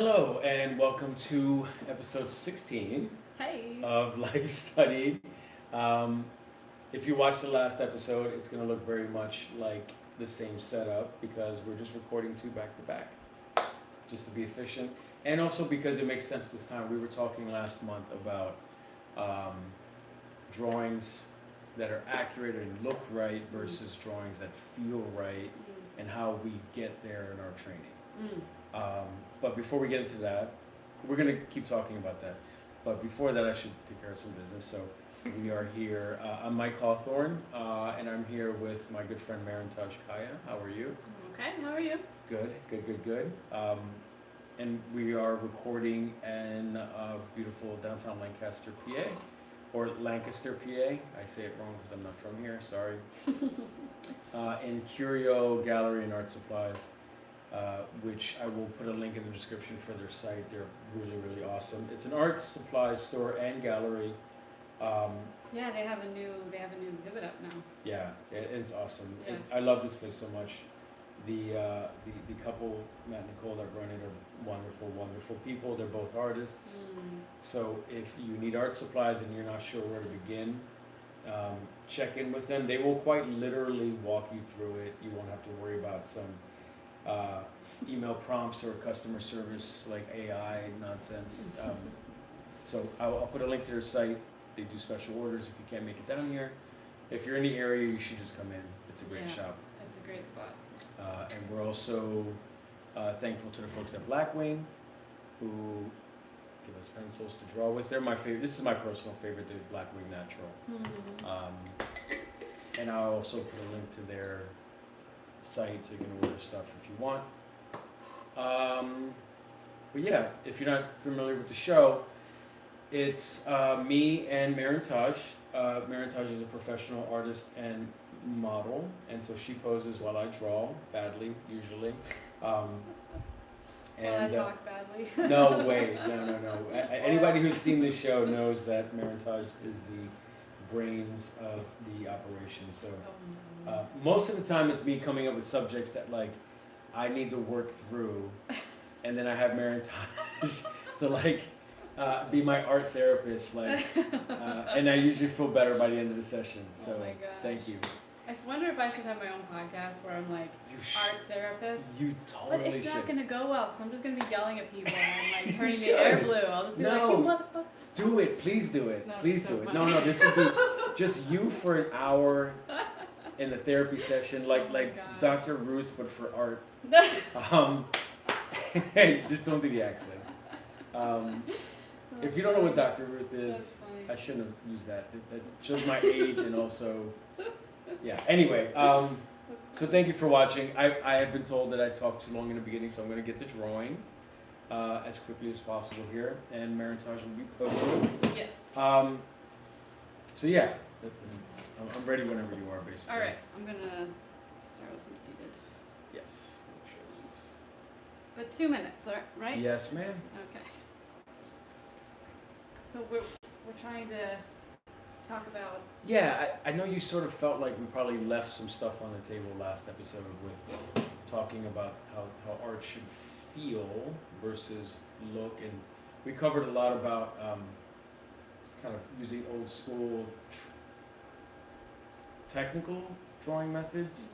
Hello, and welcome to episode 16 Hey. of Life Studied. Um, if you watched the last episode, it's going to look very much like the same setup because we're just recording two back to back, just to be efficient. And also because it makes sense this time. We were talking last month about um, drawings that are accurate and look right versus drawings that feel right and how we get there in our training. Mm. Um, but before we get into that, we're going to keep talking about that. But before that, I should take care of some business. So we are here. I'm Mike Hawthorne, and I'm here with my good friend Mairin-taj Caya. How are you? Okay, how are you? Good, good, good, good. And we are recording in beautiful downtown Lancaster, PA, or Lancaster, PA. I say it wrong because I'm not from here. Sorry. In Curio Gallery and Art Supplies. Which I will put a link in the description for their site. They're really, really awesome. It's an art supply store and gallery. Yeah, they have a new exhibit up now. Yeah, it's awesome. Yeah. I love this place so much. The couple, Matt and Nicole, that run it are wonderful, wonderful people. They're both artists. So if you need art supplies and you're not sure where to begin, check in with them. They will quite literally walk you through it. You won't have to worry about some email prompts or customer service like AI nonsense. So I'll put a link to their site. They do special orders if you can't make it down here. If you're in the area, you should just come in. It's a great shop. It's a great spot. And we're also thankful to the folks at Blackwing who give us pencils to draw with. They're my favorite. This is my personal favorite, the Blackwing Natural. And I'll also put a link to their site so you can order stuff if you want. But yeah, if you're not familiar with the show, it's me and Mairin-taj. Mairin-taj is a professional artist and model, and so she poses while I draw badly, usually. While I talk badly. No way, no. Anybody who's seen this show knows that Mairin-taj is the brains of the operation. So most of the time it's me coming up with subjects that like I need to work through, and then I have Mairin-taj to like be my art therapist, like, and I usually feel better by the end of the session. So thank you. I wonder if I should have my own podcast where I'm like art therapist. You totally should. But it's not going to go well because I'm just going to be yelling at people and like turning the air blue. I'll just be like, you motherfucker. Do it, please do it. No, please so do it. funny. No, this would be just you for an hour in the therapy session, like God. Dr. Ruth, but for art. Hey, just don't do the accent. If you don't know what Dr. Ruth is, I shouldn't have used that. That shows my age and also, yeah. Anyway, so thank you for watching. I have been told that I talked too long in the beginning, so I'm going to get the drawing as quickly as possible here, and Mairin-taj will be posing. Yes. So yeah, I'm ready whenever you are, basically. All right, I'm going to start with some seated. Yes. But 2 minutes, right? Yes, ma'am. Okay. So we're trying to talk about. Yeah, I know you sort of felt like we probably left some stuff on the table last episode with talking about how art should feel versus look, and we covered a lot about kind of using old school technical drawing methods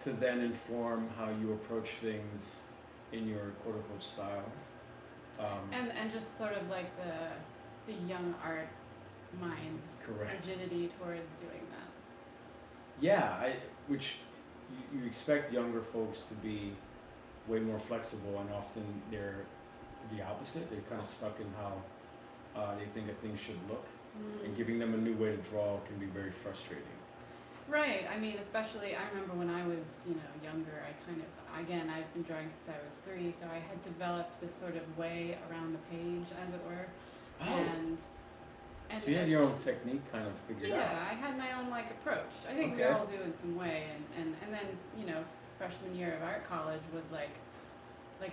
to then inform how you approach things in your quote-unquote style. And just sort of like the young art mind. Correct. Rigidity towards doing that. Yeah, which you expect younger folks to be way more flexible, and often they're the opposite. They're kind of stuck in how they think a thing should look, and giving them a new way to draw can be very frustrating. Right. I mean, especially I remember when I was, younger. I kind of, again, I've been drawing since I was 3, so I had developed this sort of way around the page, as it were. And so you had your own technique kind of figured out. Yeah, I had my own approach. I think we all do in some way, and then freshman year of art college was like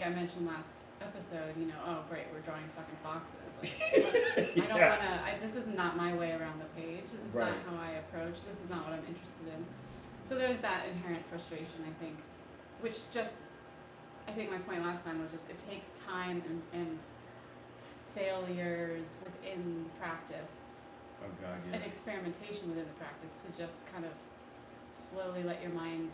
I mentioned last episode. Oh great, we're drawing fucking boxes. I don't want to. This is not my way around the page. This is not how I approach. This is not what I'm interested in. So there's that inherent frustration, I think, which just I think my point last time was just it takes time and failures within the practice Oh God, and yes. experimentation within the practice to just kind of slowly let your mind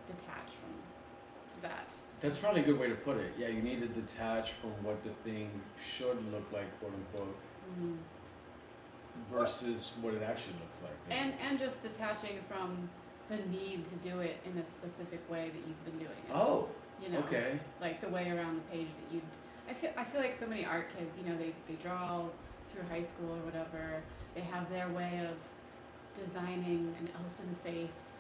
detach from that. That's probably a good way to put it. Yeah, you need to detach from what the thing should look like, quote unquote, versus what it actually looks like. And just detaching from the need to do it in a specific way that you've been doing it. Oh, you know, okay. like the way around the page that you. I feel like so many art kids, you know, they draw all through high school or whatever. They have their way of designing an elfin face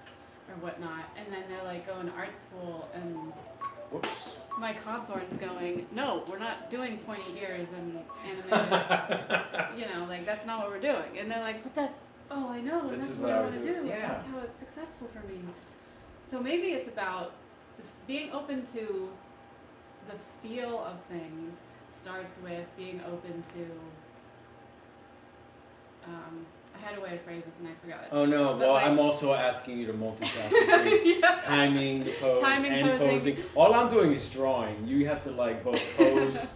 or whatnot, and then they're like going to art school and Whoops. Mike Hawthorne's going, no, we're not doing pointy ears and animated, you know, like that's not what we're doing. And they're like, but that's all I know, and This that's is what what I I want to would do. do. Yeah. And that's how it's successful for me. So maybe it's about being open to the feel of things starts with being open to. I had a way to phrase this and I forgot it. Oh no, But well like, I'm also asking you to multitask with me. yeah. Timing the pose Timing, and posing. posing. All I'm doing is drawing. You have to like both pose,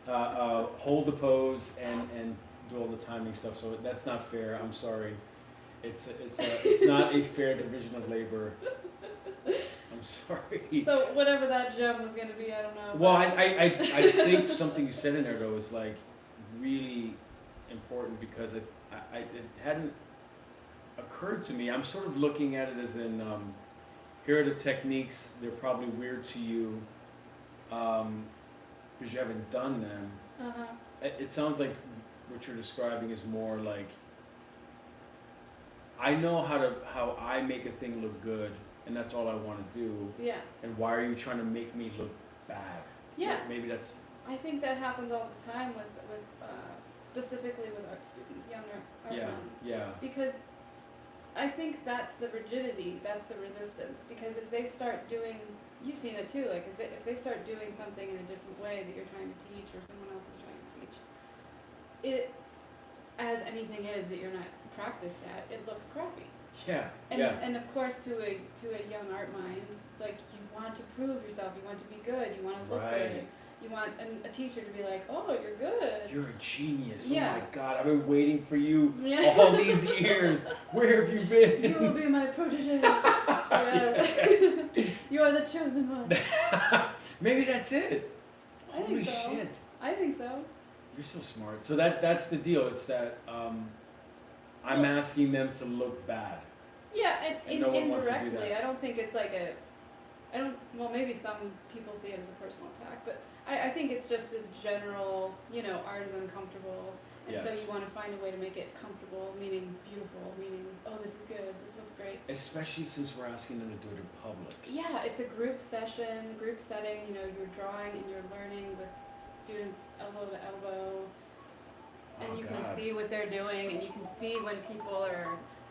hold the pose and do all the timing stuff. So that's not fair. I'm sorry. It's not a fair division of labor. I'm sorry. So whatever that gem was going to be, I don't know. Well, I think something you said in there though is like really important because it hadn't occurred to me. I'm sort of looking at it as in here are the techniques. They're probably weird to you because you haven't done them. Uh-huh. It sounds like what you're describing is more like I know how I make a thing look good, and that's all I want to do. Yeah. And why are you trying to make me look bad? Yeah. Maybe that's. I think that happens all the time with specifically with art students, younger art ones. Yeah. Because I think that's the rigidity, that's the resistance. Because if they start doing, you've seen it too, like if they start doing something in a different way that you're trying to teach or someone else is trying to teach, it, as anything is that you're not practiced at, it looks crappy. Yeah. And of course, to a young art mind, like you want to prove yourself, you want to be good, you want to look good. You want a teacher to be like, oh, you're good. You're a genius. Yeah. Oh my God, I've been waiting for you Yeah. all these years. Where have you been? You will be my protege. Yeah. You are the chosen one. Maybe that's it. I think Holy so. shit. I think so. You're so smart. So that's the deal. It's that I'm asking them to look bad. Yeah, and no one wants to do indirectly, that. I don't think it's like well, maybe some people see it as a personal attack, but I think it's just this general, art is uncomfortable, and so Yes. you want to find a way to make it comfortable, meaning beautiful, meaning, oh, this is good, this looks great. Especially since we're asking them to do it in public. Yeah, it's a group session, group setting, you're drawing and you're learning with students elbow to elbow, and Oh, you God. can see what they're doing, and you can see when people are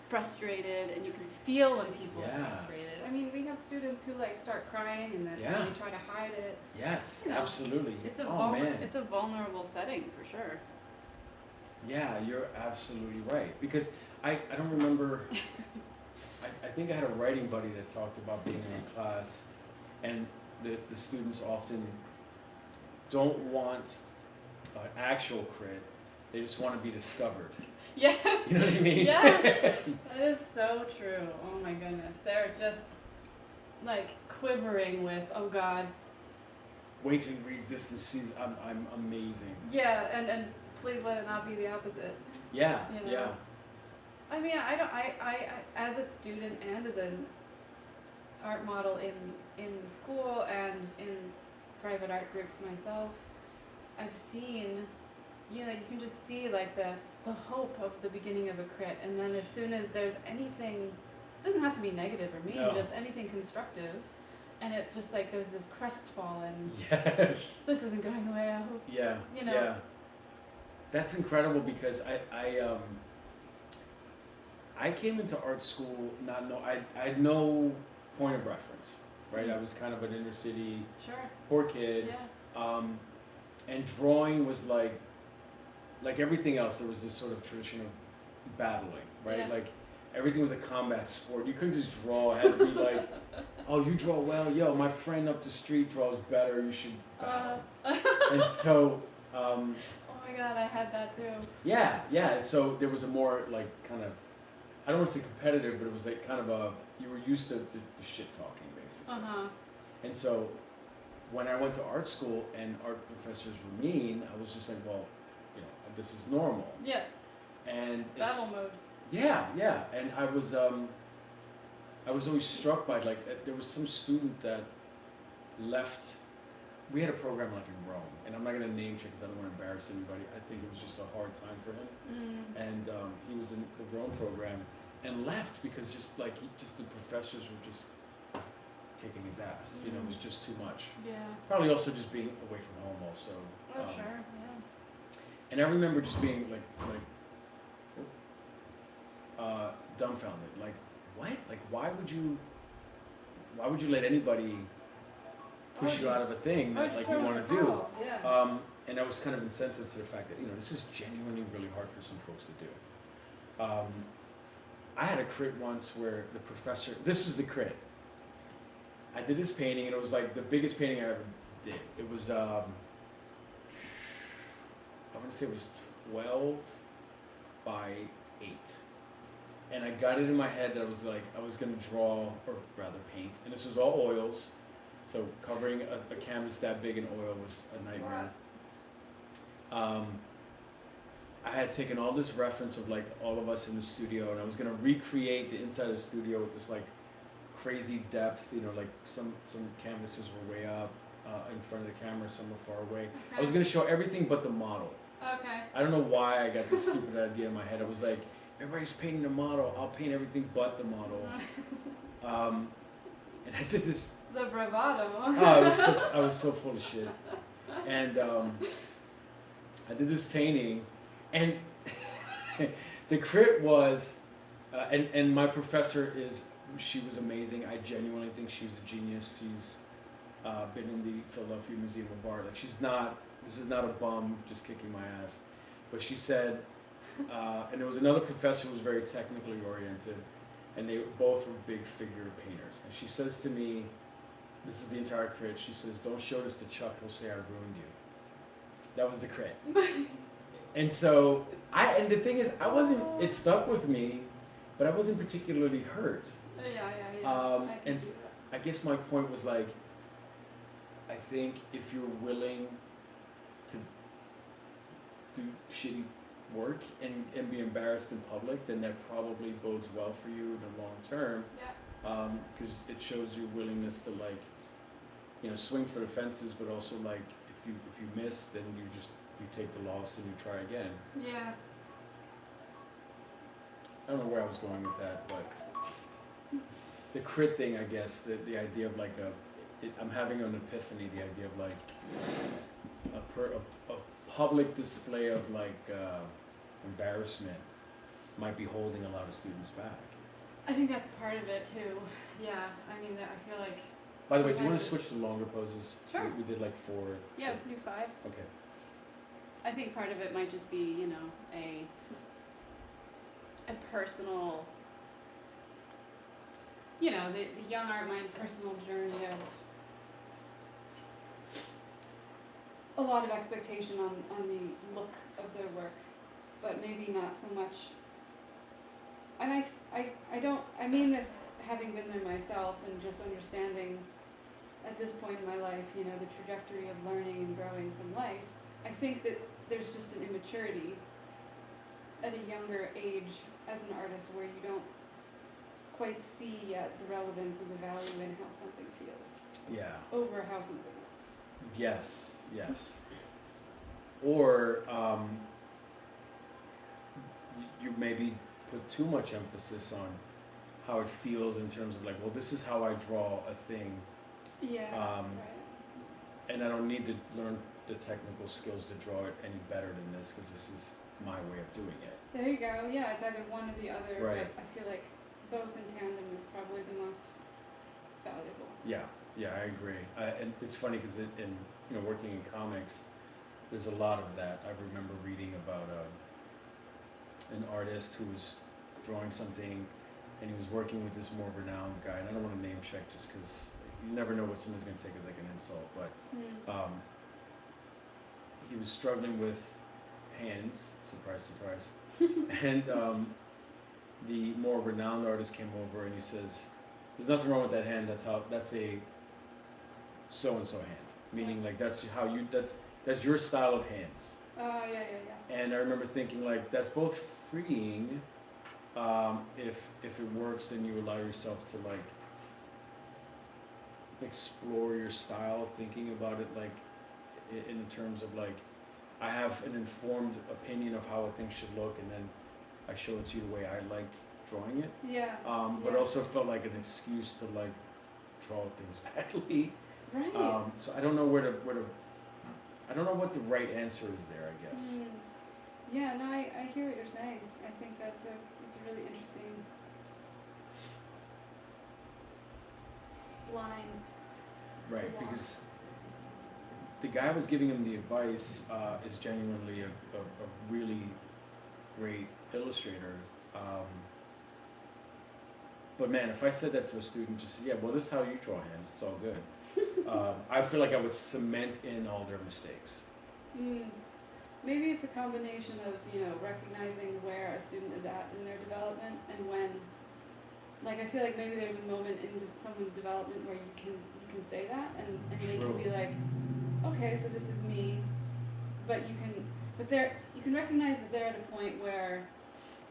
frustrated, and you can feel when people Yeah. are frustrated. I mean, we have students who start crying and then Yeah. they try to hide it. Yes, You know, absolutely. It's a man. it's a vulnerable setting for sure. Yeah, you're absolutely right. Because I don't remember. I think I had a writing buddy that talked about being in a class, and the students often don't want actual crit. They just want to be discovered. Yes. You know what I mean? Yes. That is so true. Oh my goodness. They're just like quivering with, oh God. Wait till he reads this and sees I'm amazing. Yeah, and please let it not be the opposite. Yeah, You know? yeah. I mean, I as a student and as an art model in school and in private art groups myself, I've seen, you can just see like the hope of the beginning of a crit, and then as soon as there's anything, it doesn't have to be negative or mean, No. just anything constructive, and it just like there's this crestfallen, Yes. this isn't going the way I hope. Yeah. You know. Yeah. That's incredible because I came into art school I had no point of reference, right? I was kind of an inner city Sure. poor kid. Yeah. And drawing was like everything else, there was this sort of tradition of battling, right? Yeah. Like everything was a combat sport. You couldn't just draw. It had to be like, oh, you draw well. Yo, my friend up the street draws better. You should battle. And so. Oh my God, I had that too. Yeah. So there was a more like kind of, I don't want to say competitive, but it was like kind of a, you were used to the shit talking basically. And so when I went to art school and art professors were mean, I was just like, well, you know, this is normal. Yeah. And battle mode. Yeah. And I was always struck by like, there was some student that left. We had a program like in Rome, and I'm not going to name check because I don't want to embarrass anybody. I think it was just a hard time for him. And he was in the Rome program and left because the professors were just kicking his ass. You know, it was just too much. Yeah. Probably also just being away from home also. Oh, sure, yeah. And I remember just being dumbfounded. Like, what? Like, why would you let anybody push you out of a thing that like you want to do? Yeah. And I was kind of insensitive to the fact that, you know, this is genuinely really hard for some folks to do. I had a crit once where the professor, this is the crit. I did this painting and it was like the biggest painting I ever did. It was, I want to say it was 12 by 8. And I got it in my head that I was like, I was going to draw, or rather paint, and this is all oils. So covering a canvas that big in oil was a nightmare. I had taken all this reference of like all of us in the studio, and I was gonna recreate the inside of the studio with this like crazy depth. You know, like some canvases were way up in front of the camera, some were far away. Okay. I was gonna show everything but the model. Okay. I don't know why I got this stupid idea in my head. I was like, everybody's painting the model. I'll paint everything but the model. And I did this. The bravado. I was so full of shit. And I did this painting, and the crit was, and my professor she was amazing. I genuinely think she's a genius. She's been in the Philadelphia Museum of Art. Like this is not a bum just kicking my ass. But she said, and there was another professor who was very technically oriented, and they both were big figure painters. And she says to me, this is the entire crit, she says, don't show this to Chuck, he'll say I ruined you. That was the crit. And so, and the thing is, it stuck with me, but I wasn't particularly hurt. Yeah. And I guess my point was like, I think if you're willing to do shitty work and be embarrassed in public, then that probably bodes well for you in the long term. Yeah. Because it shows your willingness to like, you know, swing for the fences, but also like if you miss, then you take the loss and you try again. Yeah. I don't know where I was going with that, but the crit thing, I guess, the idea of like I'm having an epiphany, the idea of like a public display of like embarrassment might be holding a lot of students back. I think that's part of it too. Yeah, I mean, I feel like. By the way, do you want to switch to longer poses? Sure. We did like 4. Yeah, do 5s. Okay. I think part of it might just be, you know, a personal, you know, the young art mind personal journey of a lot of expectation on the look of their work, but maybe not so much. And I mean this having been there myself and just understanding at this point in my life, you know, the trajectory of learning and growing from life. I think that there's just an immaturity at a younger age as an artist where you don't quite see yet the relevance and the value in how something feels. Yeah. Over how something looks. Yes. Or you maybe put too much emphasis on how it feels in terms of like, well, this is how I draw a thing. Yeah. Right. And I don't need to learn the technical skills to draw it any better than this because this is my way of doing it. There you go. Yeah, it's either one or the other. Right. But I feel like both in tandem is probably the most valuable. Yeah, I agree. And it's funny because in you know, working in comics, there's a lot of that. I remember reading about an artist who was drawing something, and he was working with this more renowned guy, and I don't want to name check just because you never know what someone's going to take as like an insult, but he was struggling with hands, surprise, surprise, and the more renowned artist came over and he says, "There's nothing wrong with that hand. That's a so and so hand, meaning like that's your style of hands." Oh yeah. And I remember thinking like that's both freeing, if it works and you allow yourself to like explore your style, thinking about it like in terms of like I have an informed opinion of how a thing should look, and then I show it to you the way I like drawing it. Yeah. But also felt like an excuse to like draw things badly. Right. So I don't know I don't know what the right answer is there, I guess. Yeah, no, I hear what you're saying. I think it's a really interesting line. Right, to walk. because the guy was giving him the advice is genuinely a really great illustrator. But man, if I said that to a student, just say, yeah, well, this is how you draw hands. It's all good. I feel like I would cement in all their mistakes. Maybe it's a combination of, recognizing where a student is at in their development and when, like, I feel like maybe there's a moment in someone's development where you can say that and they can be like, okay, so this is me, but you can recognize that they're at a point where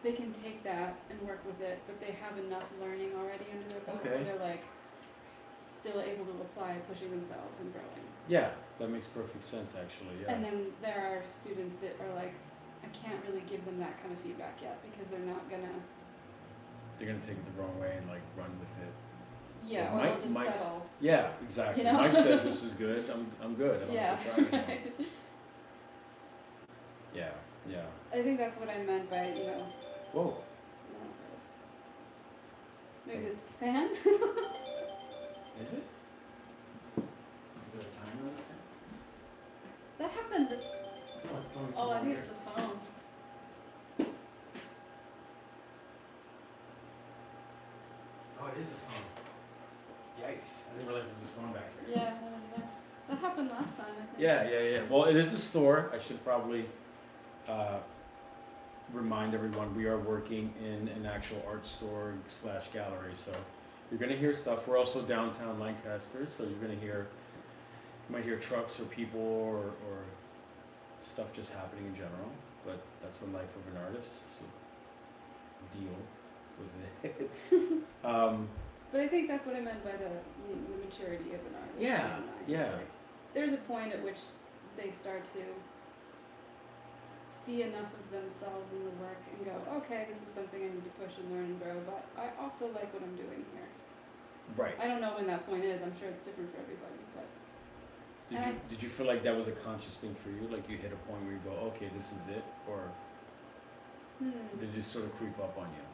they can take that and work with it, but they have enough learning already under their belt where they're like still able to apply pushing themselves and growing. Yeah, that makes perfect sense actually, yeah. And then there are students that are like, I can't really give them that kind of feedback yet because they're gonna take it the wrong way and like run with it. Yeah, Well, or they'll just settle. Yeah, exactly. You know? Mike says this is good, I'm good. I don't have to try anymore. Right. Yeah. I think that's what I meant by, Whoa. I don't know what that is. Maybe it's the fan? Is it? Is there a timer on it? That happened. No, it's going Oh, I from think here. it's the phone. Oh, it is a phone. Yikes. I didn't realize it was a phone back here. Yeah, that happened last time, I think. Yeah. Well, it is a store. I should probably remind everyone we are working in an actual art store / gallery. So you're going to hear stuff. We're also downtown Lancaster, so you're going to you might hear trucks or people or stuff just happening in general. But that's the life of an artist. So deal with it. But I think that's what I meant by the maturity of an artist. Yeah, in my mind. yeah. It's like, there's a point at which they start to see enough of themselves in the work and go, okay, this is something I need to push and learn and grow, but I also like what I'm doing here. Right. I don't know when that point is. I'm sure it's different for everybody, but Did you feel like that was a conscious thing for you? Like you hit a point where you go, okay, this is it? Or did it just sort of creep up on you?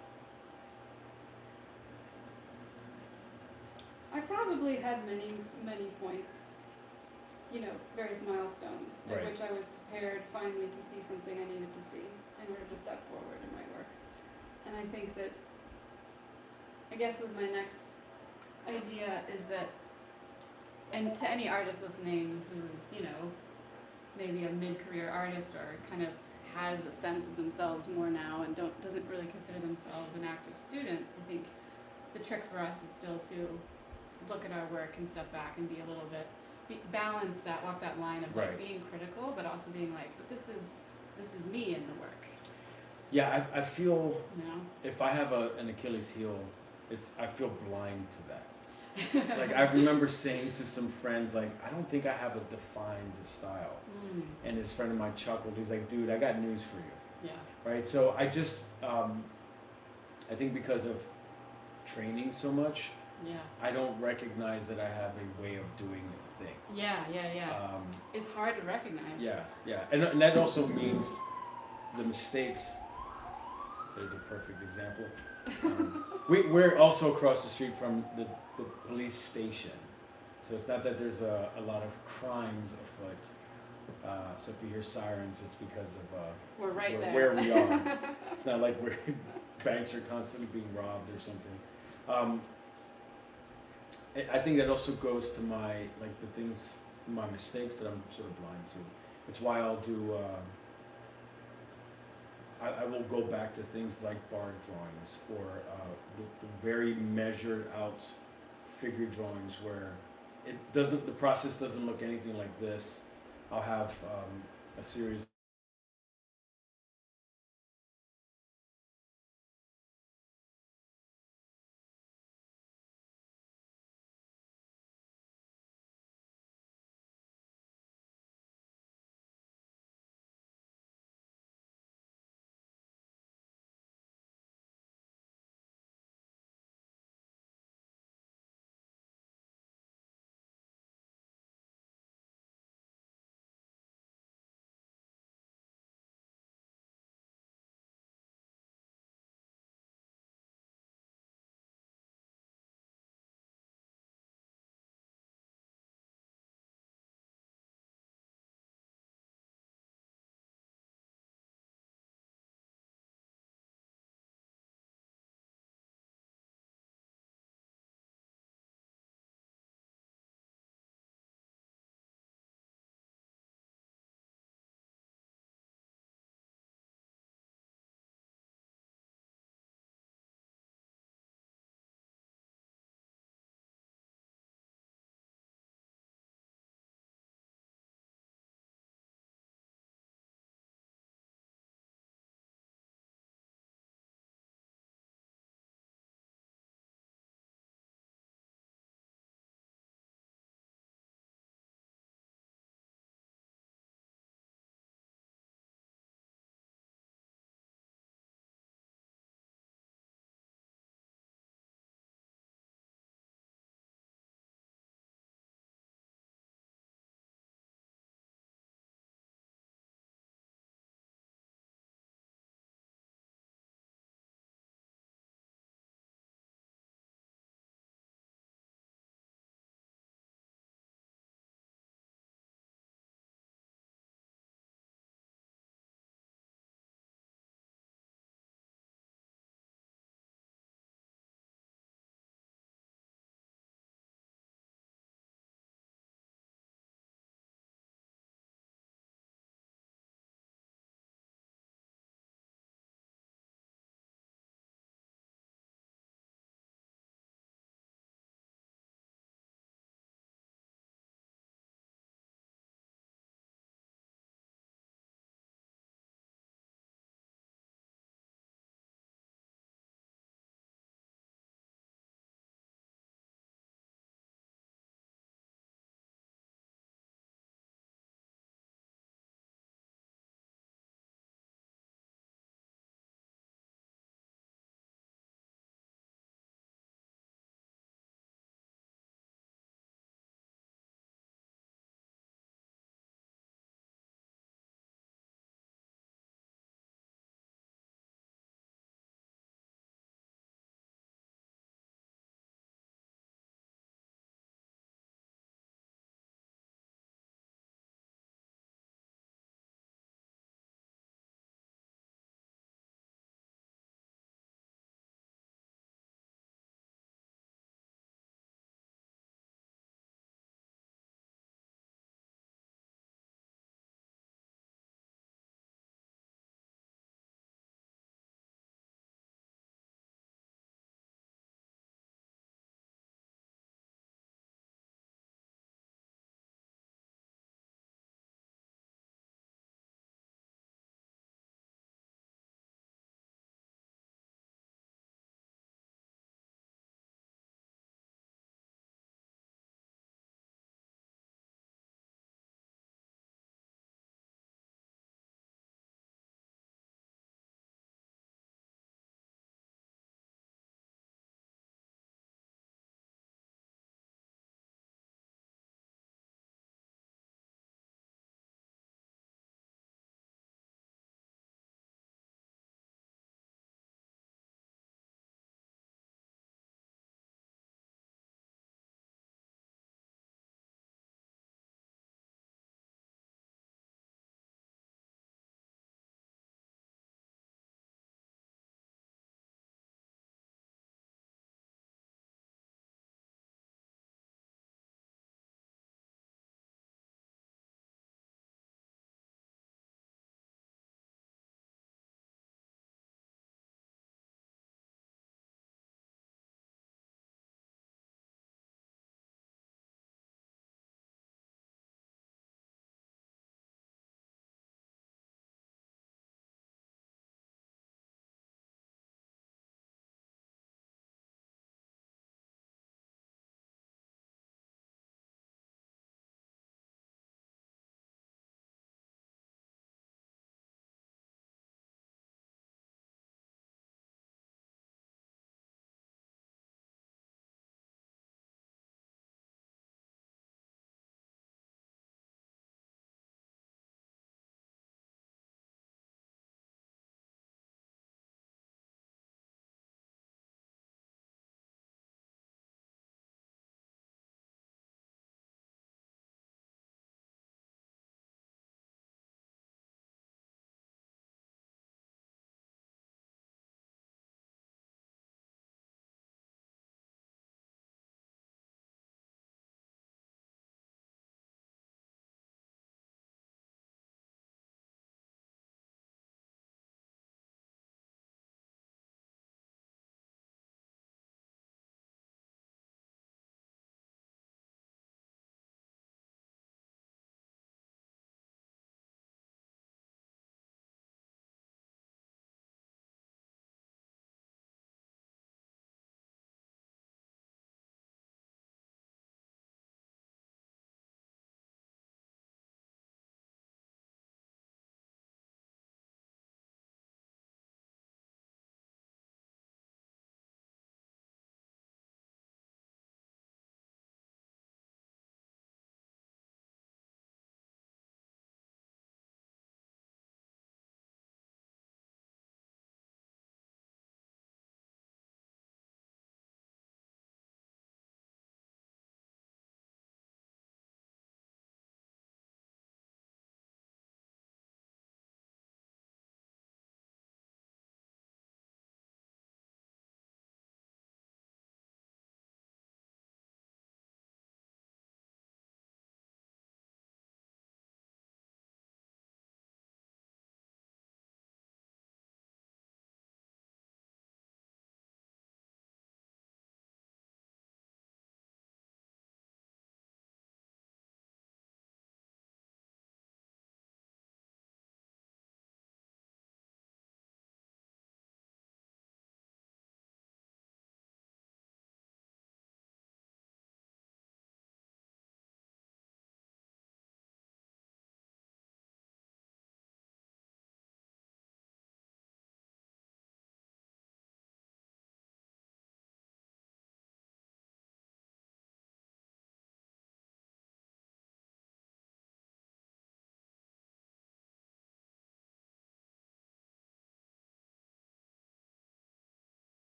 I probably had many points, various milestones at Right. which I was prepared finally to see something I needed to see in order to step forward in my work. And I think that, I guess with my next idea is that, and to any artist listening who's, maybe a mid-career artist or kind of has a sense of themselves more now and doesn't really consider themselves an active student, I think the trick for us is still to look at our work and step back and be a little bit walk that line of like Right. being critical but also being like, but this is me in the work, Yeah, I feel you know. if I have an Achilles heel, I feel blind to that. Like I remember saying to some friends, like, I don't think I have a defined style. And this friend of mine chuckled. He's like, dude, I got news for you. Yeah. Right? So I just, I think because of training so much, Yeah. I don't recognize that I have a way of doing a thing. Yeah. It's hard to recognize. Yeah. And that also means the mistakes. There's a perfect example. We're also across the street from the police station. So it's not that there's a lot of crimes afoot. So if you hear sirens, it's because of We're right there. where we are. It's not like banks are constantly being robbed or something. I think that also goes to my mistakes that I'm sort of blind to. It's why I'll do. I will go back to things like bar drawings or the very measured out figure drawings where the process doesn't look anything like this. I'll have a series